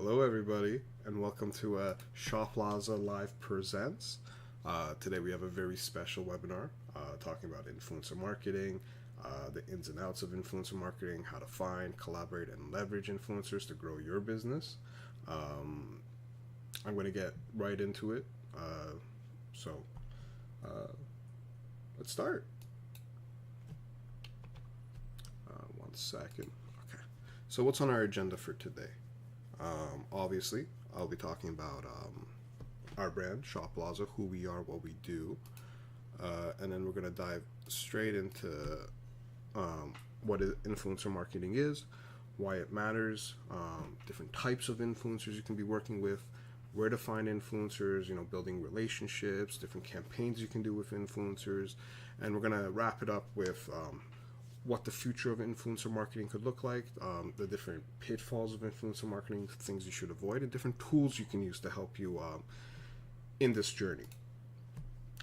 Hello, everybody, and welcome to Shoplazza Live Presents. Today we have a very special webinar talking about influencer marketing, the ins and outs of influencer marketing, how to find, collaborate, and leverage influencers to grow your business. I'm going to get right into it. So let's start. One second. Okay. So what's on our agenda for today? Obviously, I'll be talking about our brand, Shoplazza, who we are, what we do, and then we're going to dive straight into what influencer marketing is, why it matters, different types of influencers you can be working with, where to find influencers, building relationships, different campaigns you can do with influencers, and we're going to wrap it up with what the future of influencer marketing could look like, the different pitfalls of influencer marketing, things you should avoid, and different tools you can use to help you in this journey.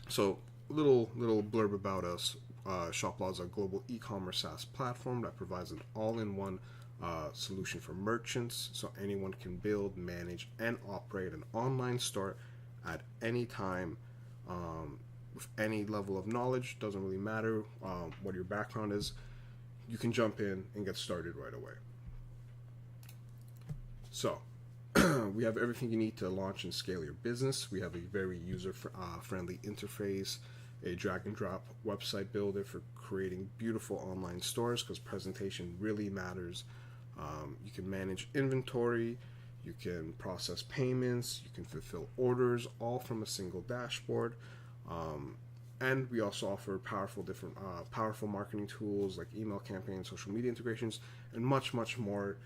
So, little blurb about us. Shoplazza is a global e-commerce SaaS platform that provides an all-in-one solution for merchants, so anyone can build, manage, and operate an online store at any time. With any level of knowledge, doesn't really matter what your background is, you can jump in and get started right away. So, we have everything you need to launch and scale your business. We have a very user-friendly interface, a drag-and-drop website builder for creating beautiful online stores because presentation really matters. You can manage inventory, you can process payments, you can fulfill orders, all from a single dashboard. And we also offer powerful marketing tools like email campaigns, social media integrations, and much more.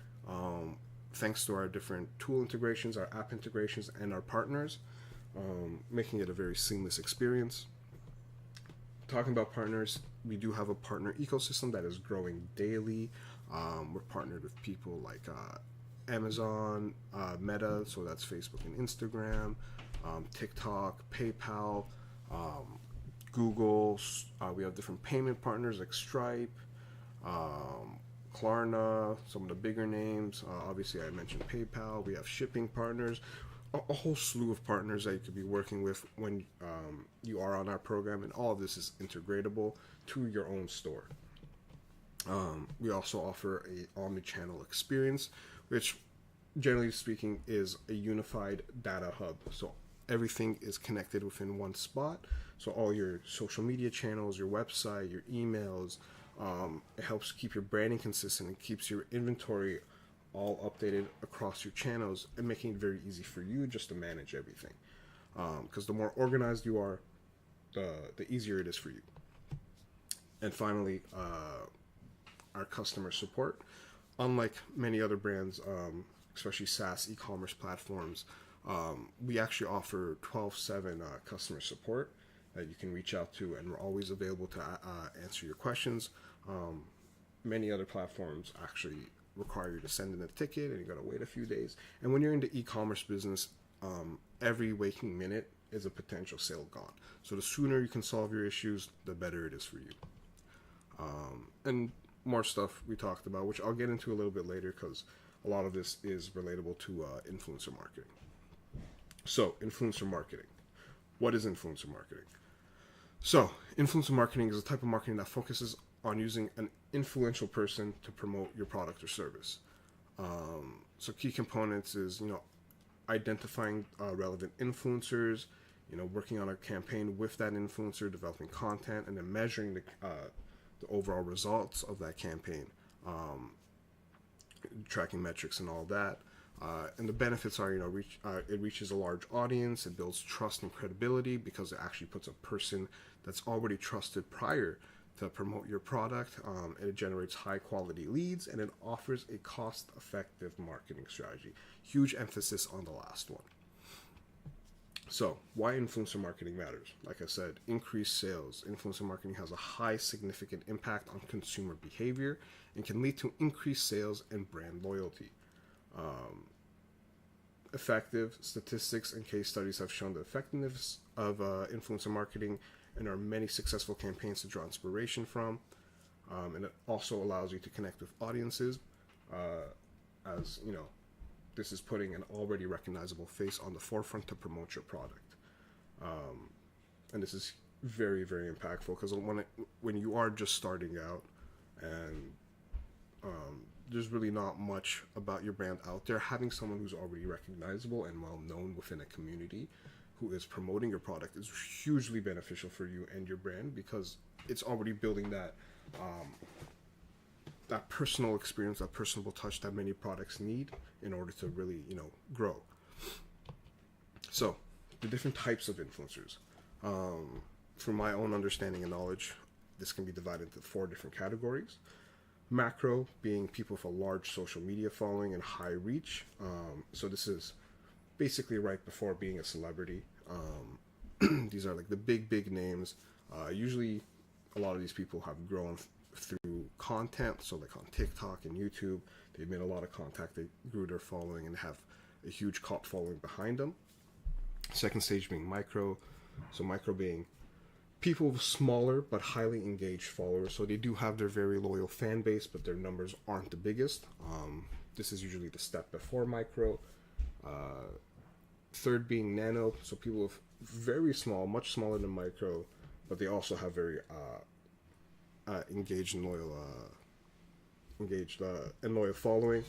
Thanks to our different tool integrations, our app integrations, and our partners, making it a very seamless experience. Talking about partners, we do have a partner ecosystem that is growing daily. We're partnered with people like Amazon, Meta, so that's Facebook and Instagram, TikTok, PayPal, Google. We have different payment partners like Stripe, Klarna, some of the bigger names. Obviously, I mentioned PayPal. We have shipping partners, a whole slew of partners that you could be working with when you are on our program, and all of this is integratable to your own store. We also offer a omni-channel experience, which generally speaking is a unified data hub. So everything is connected within one spot. So all your social media channels, your website, your emails, it helps keep your branding consistent and keeps your inventory all updated across your channels and making it very easy for you just to manage everything. Because the more organized you are, the easier it is for you. And finally, our customer support. Unlike many other brands, especially SaaS e-commerce platforms, we actually offer 24/7 customer support that you can reach out to, and we're always available to answer your questions. Many other platforms actually require you to send in a ticket and you got to wait a few days. And when you're in the e-commerce business, every waking minute is a potential sale gone. So the sooner you can solve your issues, the better it is for you. And more stuff we talked about, which I'll get into a little bit later because a lot of this is relatable to influencer marketing. So, influencer marketing. What is influencer marketing? So, influencer marketing is a type of marketing that focuses on using an influential person to promote your product or service. So, key components is, identifying relevant influencers, working on a campaign with that influencer, developing content, and then measuring the overall results of that campaign, tracking metrics and all that. And the benefits are, it reaches a large audience, it builds trust and credibility because it actually puts a person that's already trusted prior to promote your product. It generates high quality leads, and it offers a cost-effective marketing strategy. Huge emphasis on the last one. So, why influencer marketing matters? Like I said, increased sales. Influencer marketing has a high significant impact on consumer behavior and can lead to increased sales and brand loyalty. Effective statistics and case studies have shown the effectiveness of influencer marketing, and there are many successful campaigns to draw inspiration from. And it also allows you to connect with audiences, as this is putting an already recognizable face on the forefront to promote your product. And this is very, very impactful, because when you are just starting out, and there's really not much about your brand out there, having someone who's already recognizable and well known within a community who is promoting your product is hugely beneficial for you and your brand, because it's already building that that personal experience, that personable touch that many products need in order to really, grow. So, the different types of influencers. From my own understanding and knowledge, this can be divided into 4 different categories. Macro being people with a large social media following and high reach. So this is basically right before being a celebrity. These are like the big names. Usually a lot of these people have grown through content. So like on TikTok and YouTube, they've made a lot of contact. They grew their following and have a huge cult following behind them. Second stage being micro. So micro being people with smaller but highly engaged followers. So they do have their very loyal fan base, but their numbers aren't the biggest. This is usually the step before micro. Third being nano. So people with very small, much smaller than micro, but they also have very engaged and loyal following.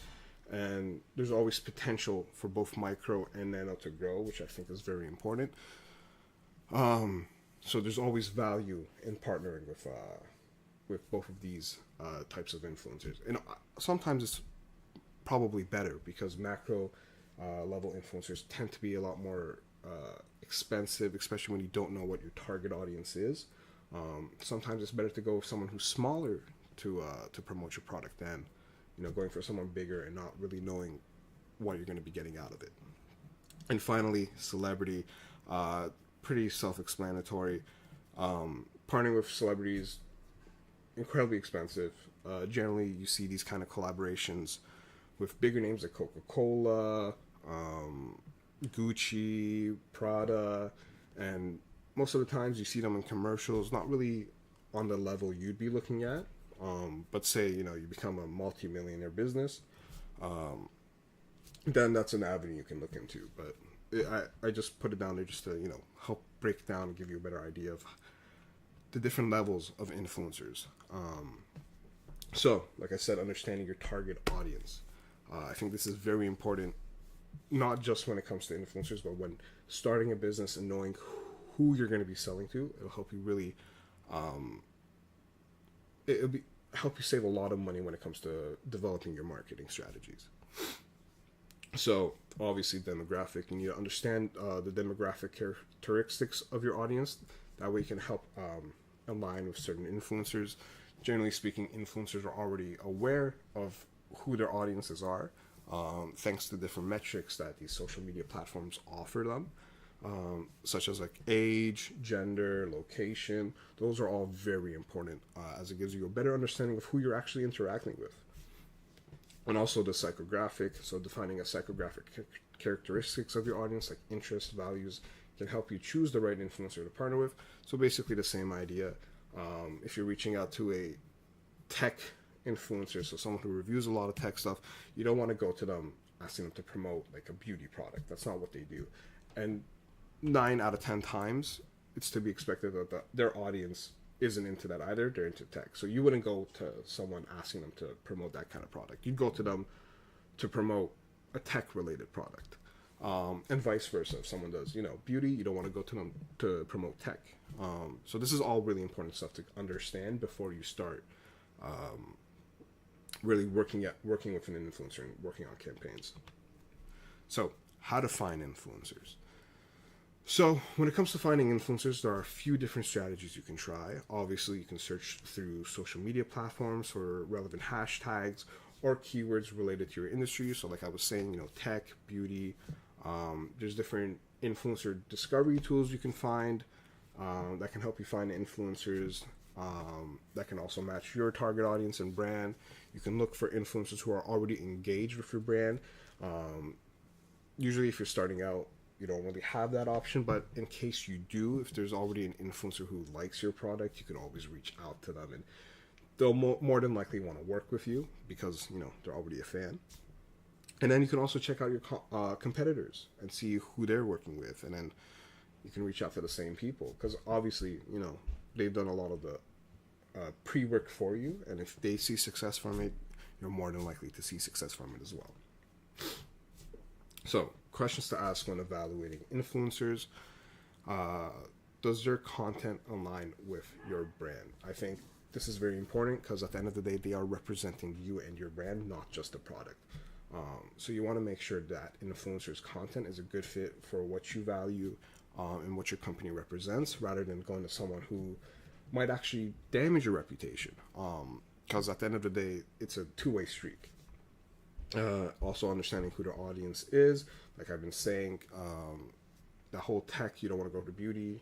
And there's always potential for both micro and nano to grow, which I think is very important. So there's always value in partnering with both of these types of influencers. And sometimes it's probably better, because macro level influencers tend to be a lot more expensive, especially when you don't know what your target audience is. Sometimes it's better to go with someone who's smaller to promote your product than going for someone bigger and not really knowing what you're going to be getting out of it. And finally, celebrity. Pretty self-explanatory. Partnering with celebrities, incredibly expensive. Generally, you see these kind of collaborations with bigger names like Coca-Cola, Gucci, Prada, and most of the times you see them in commercials, not really on the level you'd be looking at. But say, you become a multi-millionaire business, then that's an avenue you can look into. But I just put it down there just to, help break down and give you a better idea of the different levels of influencers. So, like I said, understanding your target audience. I think this is very important, not just when it comes to influencers, but when starting a business and knowing who you're going to be selling to. It'll help you really, help you save a lot of money when it comes to developing your marketing strategies. So, obviously, demographic. You need to understand the demographic characteristics of your audience. That way you can help align with certain influencers. Generally speaking, influencers are already aware of who their audiences are, thanks to different metrics that these social media platforms offer them, such as like age, gender, location. Those are all very important, as it gives you a better understanding of who you're actually interacting with. And also the psychographic, so defining a psychographic characteristics of your audience, like interests, values, can help you choose the right influencer to partner with. So basically the same idea. If you're reaching out to a tech influencer, so someone who reviews a lot of tech stuff, you don't want to go to them asking them to promote like a beauty product. That's not what they do. And 9 out of 10 times, it's to be expected that their audience isn't into that either. They're into tech. So you wouldn't go to someone asking them to promote that kind of product. You'd go to them to promote a tech related product, and vice versa. If someone does beauty, you don't want to go to them to promote tech. So this is all really important stuff to understand before you start really working with an influencer and working on campaigns. So how to find influencers. So when it comes to finding influencers, there are a few different strategies you can try. Obviously, you can search through social media platforms for relevant hashtags or keywords related to your industry. So like I was saying, tech, beauty. There's different influencer discovery tools you can find that can help you find influencers that can also match your target audience and brand. You can look for influencers who are already engaged with your brand. Usually if you're starting out, you don't really have that option, but in case you do, if there's already an influencer who likes your product, you can always reach out to them, and they'll more than likely want to work with you because they're already a fan. And then you can also check out your competitors and see who they're working with, and then you can reach out to the same people, because obviously, they've done a lot of the pre-work for you, and if they see success from it, you're more than likely to see success from it as well. So, questions to ask when evaluating influencers. Does their content align with your brand? I think this is very important, because at the end of the day, they are representing you and your brand, not just a product. So you want to make sure that influencers' content is a good fit for what you value and what your company represents, rather than going to someone who might actually damage your reputation. Because at the end of the day, it's a two-way street. Also understanding who their audience is, like I've been saying, the whole tech, you don't want to go to beauty,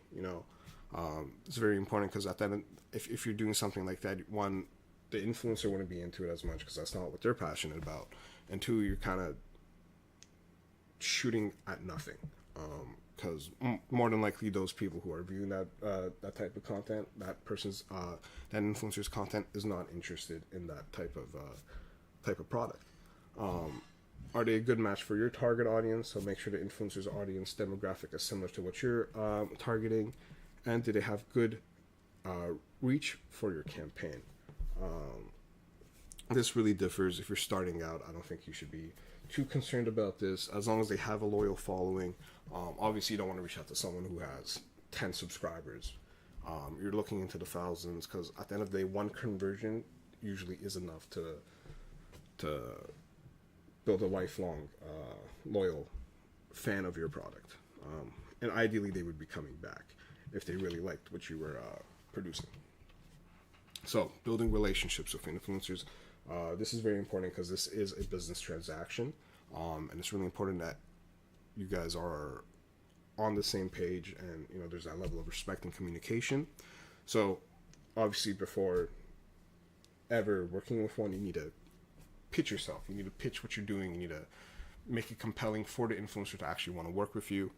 it's very important, because at the end, if you're doing something like that, one, the influencer wouldn't be into it as much, because that's not what they're passionate about, and two, you're kind of shooting at nothing, because more than likely those people who are viewing that type of content, that influencer's content is not interested in that type of product. Are they a good match for your target audience? So make sure the influencer's audience demographic is similar to what you're targeting, and do they have good reach for your campaign? This really differs. If you're starting out, I don't think you should be too concerned about this, as long as they have a loyal following. Obviously, you don't want to reach out to someone who has 10 subscribers. You're looking into the thousands, because at the end of the day, one conversion usually is enough to build a lifelong loyal fan of your product. And ideally, they would be coming back if they really liked what you were producing. So, building relationships with influencers. This is very important, because this is a business transaction, and it's really important that you guys are on the same page, and there's that level of respect and communication. So, obviously, before ever working with one, you need to pitch yourself. You need to pitch what you're doing. You need to make it compelling for the influencer to actually want to work with you.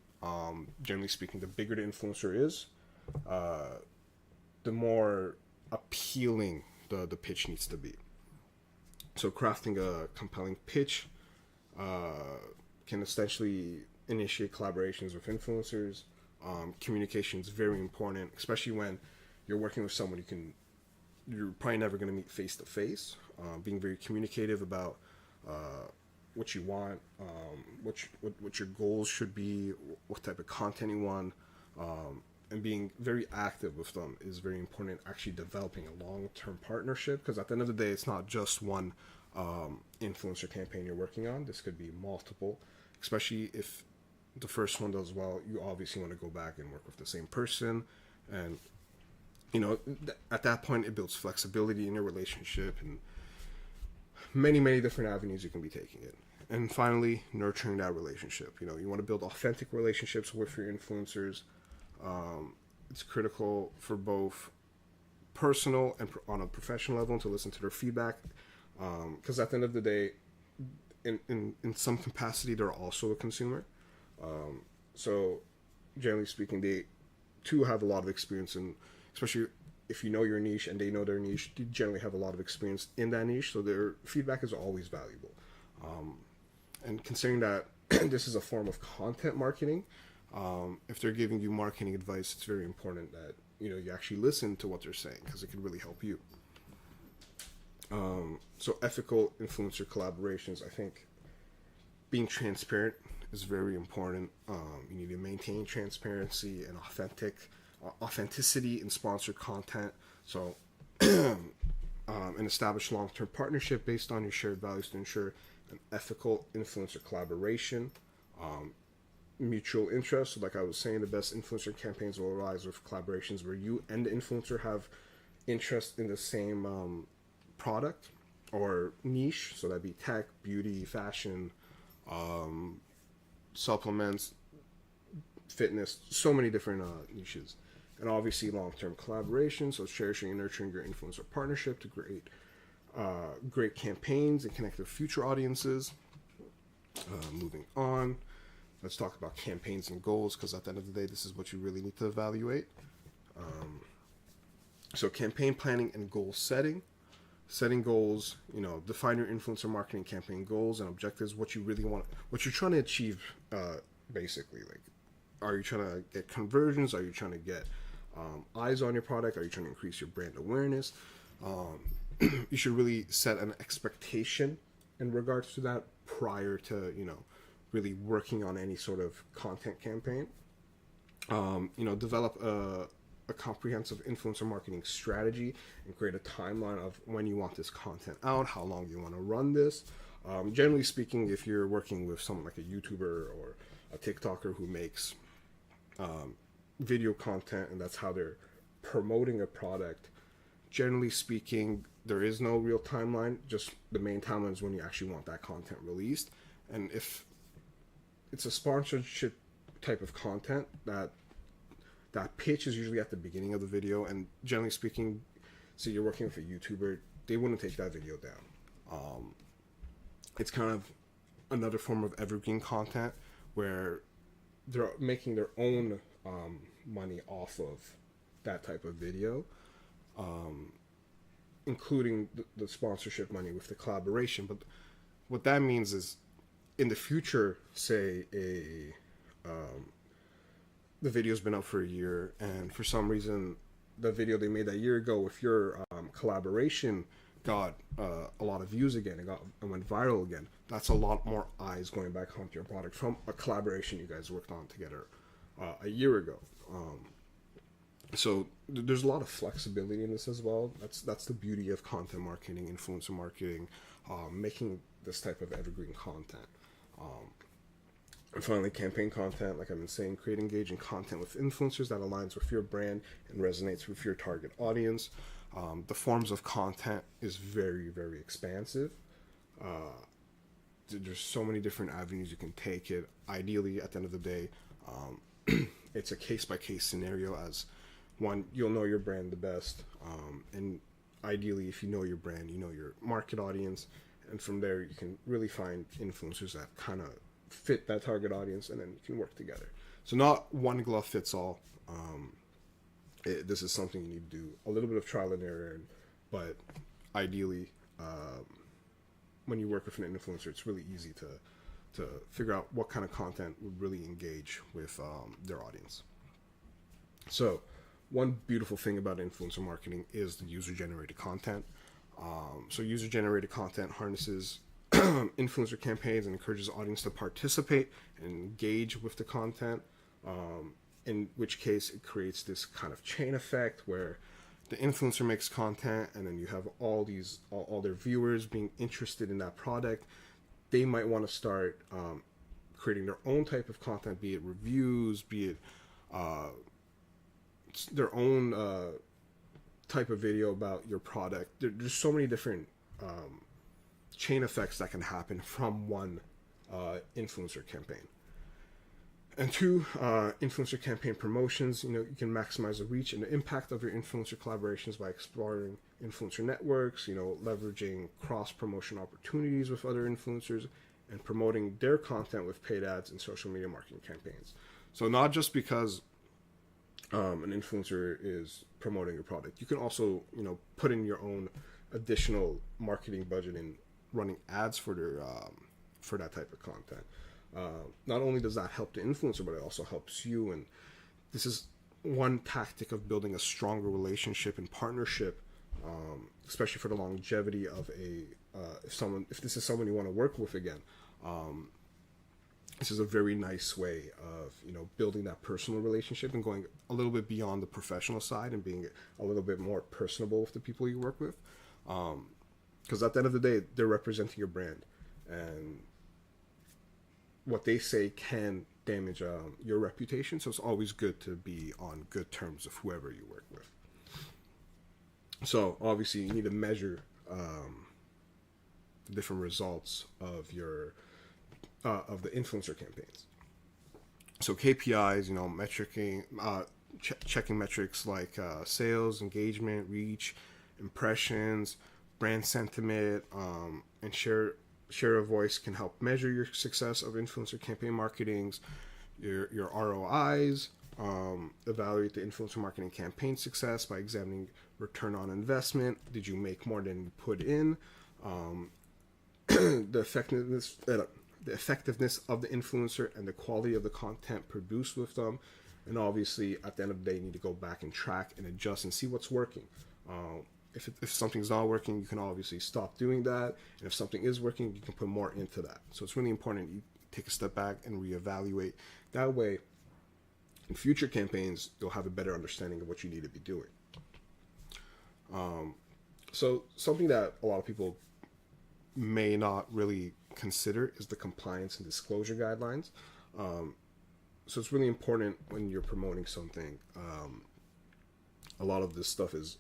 Generally speaking, the bigger the influencer is, the more appealing the pitch needs to be. So crafting a compelling pitch can essentially initiate collaborations with influencers. Communication is very important, especially when you're working with someone you're probably never going to meet face to face. Being very communicative about what you want, what your goals should be, what type of content you want, and being very active with them is very important. Actually developing a long-term partnership, because at the end of the day, it's not just one influencer campaign you're working on. This could be multiple, especially if the first one does well. You obviously want to go back and work with the same person, and at that point, it builds flexibility in your relationship, and many different avenues you can be taking it. And finally, nurturing that relationship. You want to build authentic relationships with your influencers. It's critical for both personal and on a professional level to listen to their feedback, because at the end of the day, in some capacity, they're also a consumer. So generally speaking, they too have a lot of experience, and especially if you know your niche and they know their niche, they generally have a lot of experience in that niche, so their feedback is always valuable. And considering that this is a form of content marketing, if they're giving you marketing advice, it's very important that you actually listen to what they're saying, because it can really help you. So ethical influencer collaborations, I think being transparent is very important. You need to maintain transparency and authenticity in sponsored content. So an established long-term partnership based on your shared values to ensure an ethical influencer collaboration. Mutual interest. So like I was saying, the best influencer campaigns will arise with collaborations where you and the influencer have interest in the same product or niche. So that'd be tech, beauty, fashion, supplements, fitness, so many different niches. And obviously long-term collaboration, so cherishing and nurturing your influencer partnership to create great campaigns and connect with future audiences. Moving on, let's talk about campaigns and goals, because at the end of the day, this is what you really need to evaluate. So campaign planning and goal setting. setting goals, define your influencer marketing campaign goals and objectives, what you really want, what you're trying to achieve, basically. Like, are you trying to get conversions? Are you trying to get eyes on your product? Are you trying to increase your brand awareness? You should really set an expectation in regards to that prior to, really working on any sort of content campaign. Develop a comprehensive influencer marketing strategy and create a timeline of when you want this content out, how long you want to run this. Generally speaking, if you're working with someone like a YouTuber or a TikToker who makes video content and that's how they're promoting a product, generally speaking, there is no real timeline. Just the main timeline is when you actually want that content released. And if it's a sponsorship type of content, that pitch is usually at the beginning of the video, and generally speaking, so you're working with a YouTuber, they wouldn't take that video down. It's kind of another form of evergreen content where they're making their own money off of that type of video, including the sponsorship money with the collaboration. But what that means is, in the future, say the video's been up for a year, and for some reason the video they made that year ago with your collaboration got a lot of views again, and went viral again. That's a lot more eyes going back onto your product from a collaboration you guys worked on together a year ago. So there's a lot of flexibility in this as well. That's the beauty of content marketing, influencer marketing, making this type of evergreen content. And finally, campaign content, like I've been saying, create engaging content with influencers that aligns with your brand and resonates with your target audience. The forms of content is very, very expansive. There's so many different avenues you can take it. Ideally, at the end of the day, it's a case-by-case scenario. As one, you'll know your brand the best. And ideally, if you know your brand, you know your market audience. And from there, you can really find influencers that kind of fit that target audience, and then you can work together. So not one glove fits all. This is something you need to do a little bit of trial and error, but ideally, when you work with an influencer, it's really easy to figure out what kind of content would really engage with their audience. So one beautiful thing about influencer marketing is the user-generated content. So user-generated content harnesses influencer campaigns and encourages audience to participate and engage with the content, in which case it creates this kind of chain effect where the influencer makes content, and then you have all their viewers being interested in that product. They might want to start creating their own type of content, be it reviews, be it their own type of video about your product. There's so many different chain effects that can happen from one influencer campaign. And two, influencer campaign promotions. You can maximize the reach and the impact of your influencer collaborations by exploring influencer networks, leveraging cross-promotion opportunities with other influencers, and promoting their content with paid ads and social media marketing campaigns. So not just because an influencer is promoting your product, you can also, put in your own additional marketing budget in running ads for their for that type of content. Not only does that help the influencer, but it also helps you. And this is one tactic of building a stronger relationship and partnership, especially for the longevity of if this is someone you want to work with again. This is a very nice way of building that personal relationship and going a little bit beyond the professional side and being a little bit more personable with the people you work with. Because at the end of the day, they're representing your brand, and what they say can damage your reputation. So it's always good to be on good terms with whoever you work with. So obviously, you need to measure the different results of your of the influencer campaigns. So KPIs, checking metrics like sales, engagement, reach, impressions, brand sentiment, and share of voice can help measure your success of influencer campaign marketings, your ROIs, Evaluate the influencer marketing campaign success by examining return on investment. Did you make more than you put in? The effectiveness of the influencer and the quality of the content produced with them. And obviously, at the end of the day, you need to go back and track and adjust and see what's working. If something's not working, you can obviously stop doing that. And if something is working, you can put more into that. So it's really important you take a step back and reevaluate. That way, in future campaigns, you'll have a better understanding of what you need to be doing. So something that a lot of people may not really consider is the compliance and disclosure guidelines. So it's really important when you're promoting something. A lot of this stuff is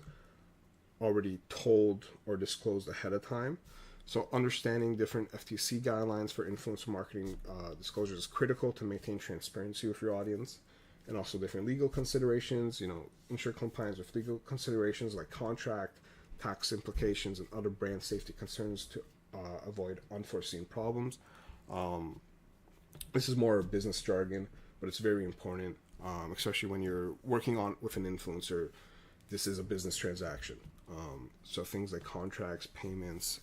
already told or disclosed ahead of time. So understanding different FTC guidelines for influencer marketing disclosure is critical to maintain transparency with your audience, and also different legal considerations, ensure compliance with legal considerations like contract, tax implications, and other brand safety concerns to avoid unforeseen problems. This is more business jargon, but it's very important, especially when you're working with an influencer. This is a business transaction. So things like contracts, payments,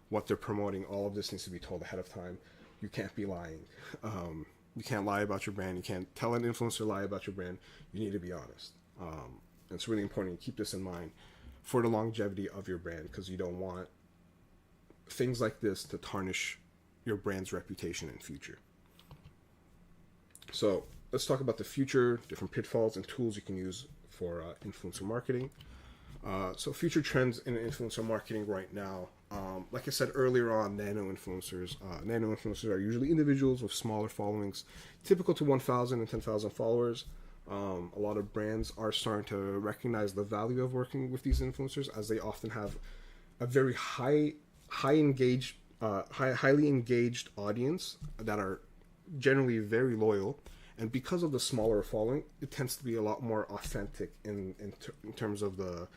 what they're promoting, all of this needs to be told ahead of time. You can't be lying. You can't lie about your brand. You can't tell an influencer lie about your brand. You need to be honest. It's really important to keep this in mind for the longevity of your brand, because you don't want things like this to tarnish your brand's reputation in future. So let's talk about the future, different pitfalls and tools you can use for influencer marketing. So future trends in influencer marketing right now, like I said earlier on, nano influencers. Nano influencers are usually individuals with smaller followings, typical to 1,000 and 10,000 followers. A lot of brands are starting to recognize the value of working with these influencers, as they often have a very highly engaged audience that are generally very loyal. And because of the smaller following, it tends to be a lot more authentic in terms of the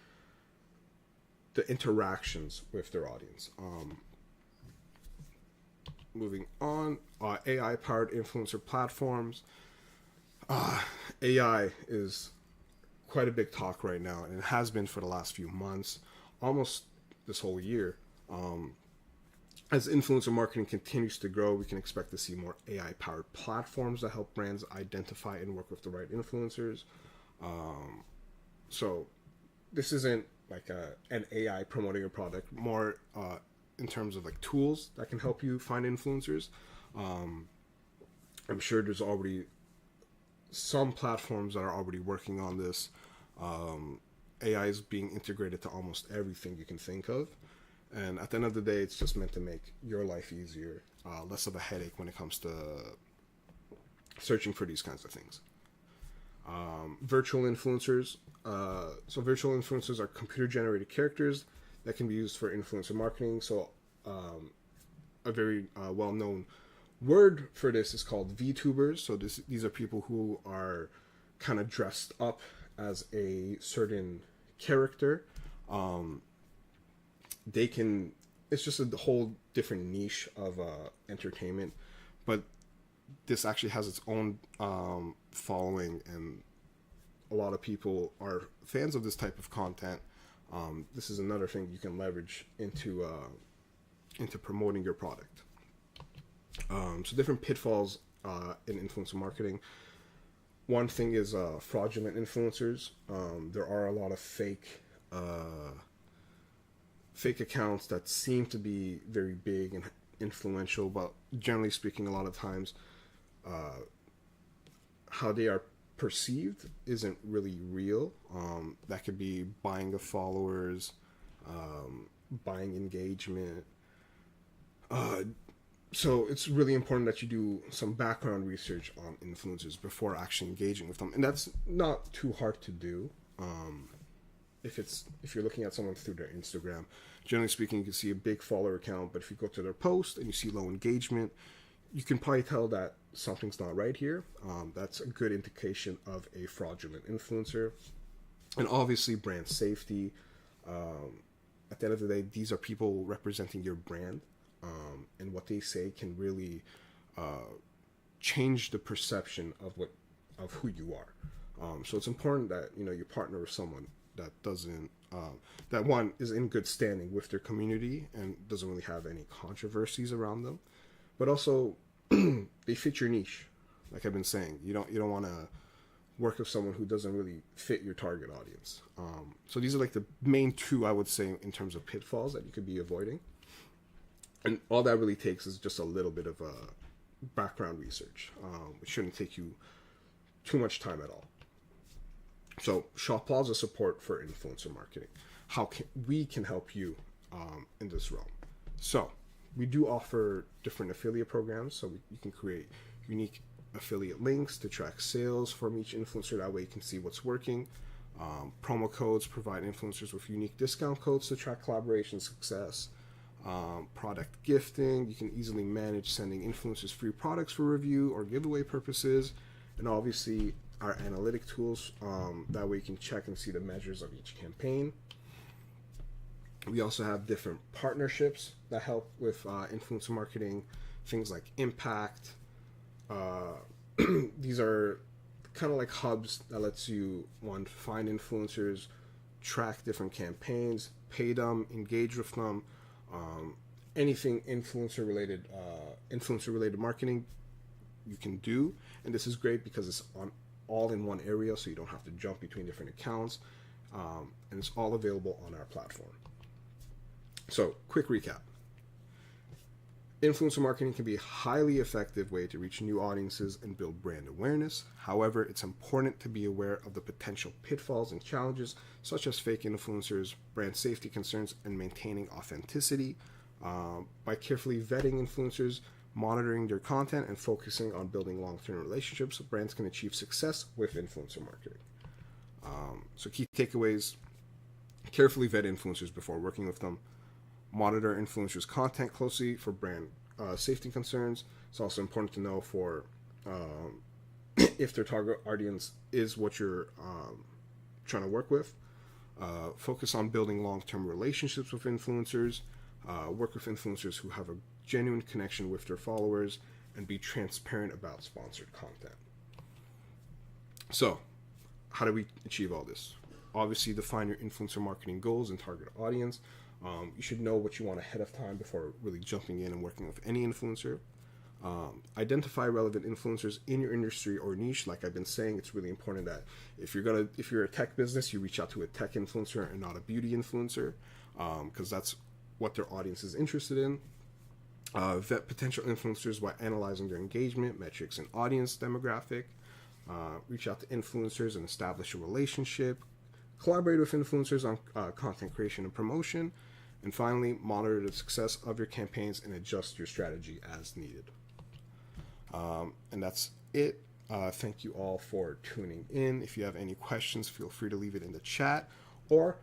interactions with their audience. Moving on, AI-powered influencer platforms. AI is quite a big talk right now, and it has been for the last few months, almost this whole year. As influencer marketing continues to grow, we can expect to see more AI-powered platforms that help brands identify and work with the right influencers. So this isn't like an AI promoting a product, more in terms of like tools that can help you find influencers. I'm sure there's already some platforms that are already working on this. AI is being integrated to almost everything you can think of. And at the end of the day, it's just meant to make your life easier, less of a headache when it comes to searching for these kinds of things. Virtual influencers. So virtual influencers are computer-generated characters that can be used for influencer marketing. So a very well-known word for this is called VTubers. So these are people who are kind of dressed up as a certain character. It's just a whole different niche of entertainment, but this actually has its own following, and a lot of people are fans of this type of content. This is another thing you can leverage into promoting your product. So different pitfalls in influencer marketing. One thing is fraudulent influencers. There are a lot of fake accounts that seem to be very big and influential, but generally speaking, a lot of times how they are perceived isn't really real. That could be buying of followers, buying engagement. So it's really important that you do some background research on influencers before actually engaging with them, and that's not too hard to do. If you're looking at someone through their Instagram, generally speaking, you can see a big follower account, but if you go to their post and you see low engagement, you can probably tell that something's not right here. That's a good indication of a fraudulent influencer. And obviously brand safety. At the end of the day, these are people representing your brand, and what they say can really change the perception of what of who you are. So it's important that you partner with someone that doesn't that one is in good standing with their community and doesn't really have any controversies around them, but also they fit your niche. Like I've been saying, you don't want to work with someone who doesn't really fit your target audience. So these are like the main two I would say in terms of pitfalls that you could be avoiding. And all that really takes is just a little bit of background research. It shouldn't take you too much time at all. So Shoplazza support for influencer marketing. How we can help you in this realm? So we do offer different affiliate programs. So you can create unique affiliate links to track sales from each influencer. That way you can see what's working. Promo codes provide influencers with unique discount codes to track collaboration success. Product gifting, you can easily manage sending influencers free products for review or giveaway purposes. And obviously our analytic tools, that way you can check and see the measures of each campaign. We also have different partnerships that help with influencer marketing, things like impact. These are kind of like hubs that lets you find influencers, track different campaigns, pay them, engage with them, anything influencer related marketing you can do. And this is great because it's all in one area, so you don't have to jump between different accounts, and it's all available on our platform. So quick recap. Influencer marketing can be a highly effective way to reach new audiences and build brand awareness. However, it's important to be aware of the potential pitfalls and challenges, such as fake influencers, brand safety concerns, and maintaining authenticity. By carefully vetting influencers, monitoring their content, and focusing on building long-term relationships, brands can achieve success with influencer marketing. So key takeaways: carefully vet influencers before working with them. Monitor influencers' content closely for brand safety concerns. It's also important to know for if their target audience is what you're trying to work with. Focus on building long-term relationships with influencers. Work with influencers who have a genuine connection with their followers, and be transparent about sponsored content. So, how do we achieve all this? Obviously, define your influencer marketing goals and target audience. You should know what you want ahead of time before really jumping in and working with any influencer. Identify relevant influencers in your industry or niche. Like I've been saying, it's really important that if you're a tech business, you reach out to a tech influencer and not a beauty influencer, because that's what their audience is interested in. Vet potential influencers by analyzing their engagement, metrics, and audience demographic. Reach out to influencers and establish a relationship. Collaborate with influencers on content creation and promotion. And finally, monitor the success of your campaigns and adjust your strategy as needed. And that's it. Thank you all for tuning in. If you have any questions, feel free to leave it in the chat. Or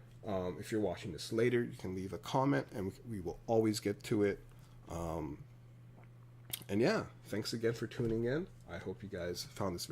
if you're watching this later, you can leave a comment and we will always get to it. And yeah, thanks again for tuning in. I hope you guys found this very